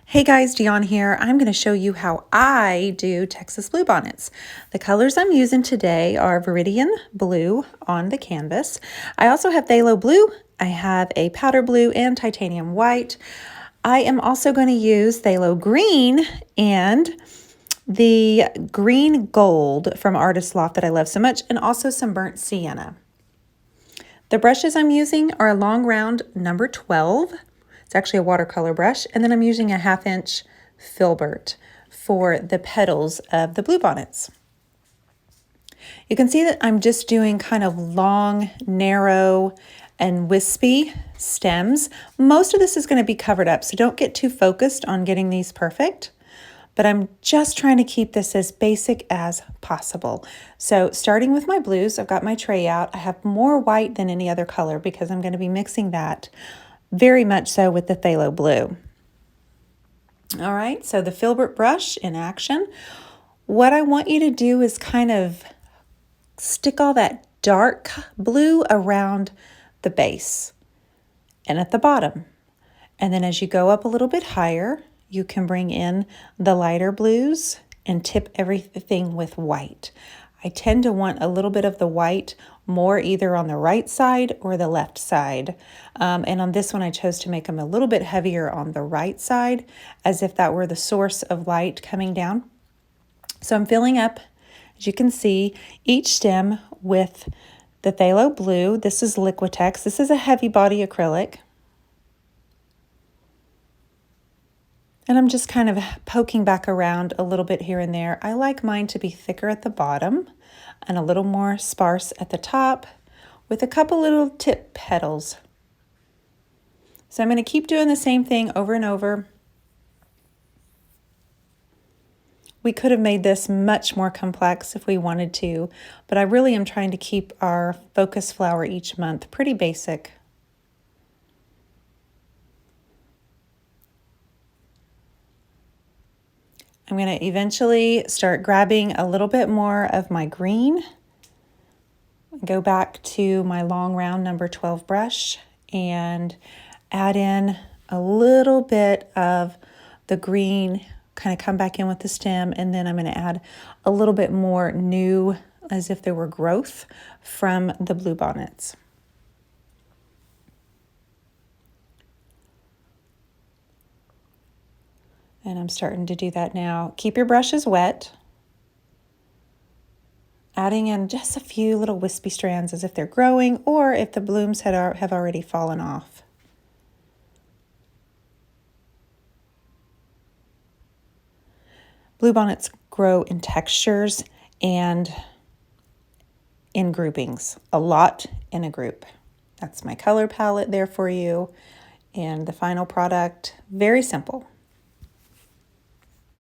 Hey guys, Dion here. I'm going to show you how I do Texas blue bonnets. The colors I'm using today are Viridian blue on the canvas. I also have phthalo blue. I have a powder blue and titanium white. I am also going to use phthalo green and the green gold from Artist Loft that I love so much, and also some burnt sienna. The brushes I'm using are a long round number 12. It's actually a watercolor brush. And then I'm using a 1/2 inch filbert for the petals of the blue bonnets. You can see that I'm just doing kind of long, narrow, and wispy stems. Most of this is going to be covered up, so don't get too focused on getting these perfect. But I'm just trying to keep this as basic as possible. So starting with my blues, I've got my tray out. I have more white than any other color because I'm going to be mixing that very much so with the phthalo blue. All right, so the filbert brush in action. What I want you to do is kind of stick all that dark blue around the base and at the bottom. And then as you go up a little bit higher, you can bring in the lighter blues and tip everything with white. I tend to want a little bit of the white more either on the right side or the left side. And on this one, I chose to make them a little bit heavier on the right side, as if that were the source of light coming down. So I'm filling up, as you can see, each stem with the phthalo blue. This is Liquitex. This is a heavy body acrylic. And I'm just kind of poking back around a little bit here and there. I like mine to be thicker at the bottom and a little more sparse at the top with a couple little tip petals. So I'm going to keep doing the same thing over and over. We could have made this much more complex if we wanted to, but I really am trying to keep our focus flower each month pretty basic. I'm going to eventually start grabbing a little bit more of my green, go back to my long round number 12 brush and add in a little bit of the green, kind of come back in with the stem, and then I'm going to add a little bit more new, as if there were growth from the blue bonnets. And I'm starting to do that now. Keep your brushes wet. Adding in just a few little wispy strands as if they're growing or if the blooms have already fallen off. Blue bonnets grow in textures and in groupings, a lot in a group. That's my color palette there for you. And the final product, very simple.